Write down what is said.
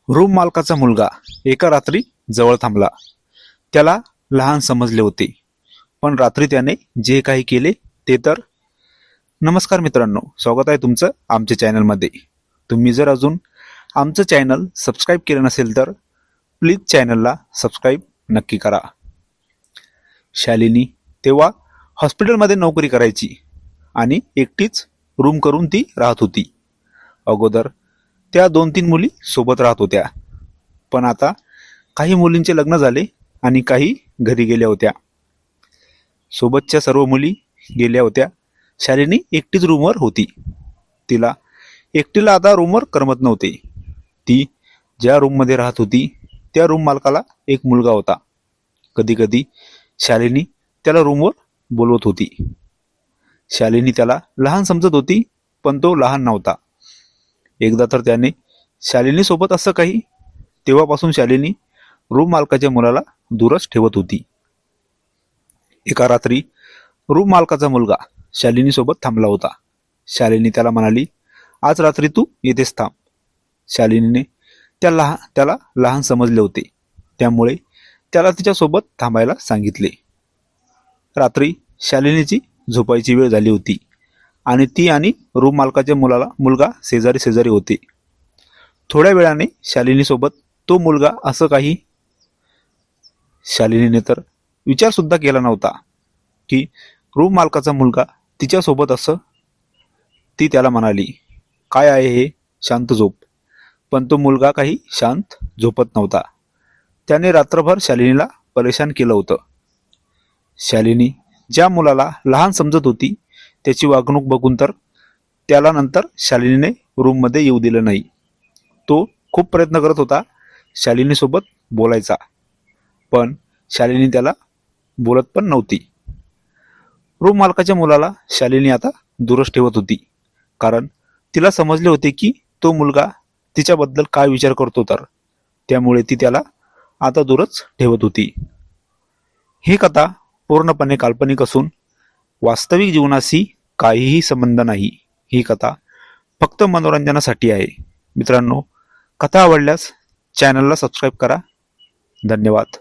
Room मालकाचा मुलगा एका रात्री जवळ थांबला. त्याला लहान समजले होते, पण रात्री त्याने जे काही केले ते तर. नमस्कार मित्रांनो, स्वागत आहे तुमचं आमच्या चॅनलमध्ये. तुम्ही जर अजून आमचं चॅनल सबस्क्राईब केलं नसेल तर प्लीज चॅनलला सबस्क्राईब नक्की करा. शालिनी तेव्हा हॉस्पिटलमध्ये नोकरी करायची आणि एकटीच रूम करून ती राहत होती. अगोदर त्या 2-3 मुली सोबत राहत होत्या, पण आता काही मुलींचे लग्न झाले आणि काही घरी गेल्या होत्या. सोबतच्या सर्व मुली गेल्या होत्या. शालिनी एकटीच रूमवर होती. तिला एकटीला आता रूमवर करमत नव्हते. ती ज्या रूममध्ये राहत होती त्या रूम मालकाला एक मुलगा होता. कधी कधी शालिनी त्याला रूमवर बोलवत होती. शालिनी त्याला लहान समजत होती, पण तो लहान नव्हता. एकदा तर त्याने शालिनी सोबत असं काही. तेव्हापासून शालिनी रूम मालकाच्या मुलाला दूरच ठेवत होती. एका रात्री रूम मालकाचा मुलगा शालिनी सोबत थांबला होता. शालिनी त्याला म्हणाली, आज रात्री तू येथेच थांब. शालिनीने त्याला लहान समजले होते, त्यामुळे त्याला तिच्यासोबत थांबायला सांगितले. रात्री शालिनीची झोपायची वेळ झाली होती आणि ती आणि रूम मालकाच्या मुलगा शेजारी शेजारी होते. थोड्या वेळाने शालिनीसोबत तो मुलगा असं काही. शालिनीने तर विचार सुद्धा केला नव्हता की रूम मालकाचा मुलगा तिच्यासोबत असं. ती त्याला म्हणाली, काय आहे हे, शांत झोप. पण तो मुलगा काही शांत झोपत नव्हता. त्याने रात्रभर शालिनीला परेशान केलं होतं. शालिनी ज्या मुलाला लहान समजत होती त्याची वागणूक बघून तर त्याला नंतर शालिनीने रूममध्ये येऊ दिलं नाही. तो खूप प्रयत्न करत होता शालिनीसोबत बोलायचा, पण शालिनी त्याला बोलत पण नव्हती. रूम मालकाच्या मुलाला शालिनी आता दूरच ठेवत होती, कारण तिला समजले होते की तो मुलगा तिच्याबद्दल काय विचार करतो तर. त्यामुळे ती त्याला आता दूरच ठेवत होती. ही कथा पूर्णपणे काल्पनिक असून वास्तविक जीवनाशी काहीही संबंध नाही. ही कथा फक्त मनोरंजनासाठी आहे. मित्रांनो, कथा आवडल्यास चॅनलला सबस्क्राईब करा. धन्यवाद.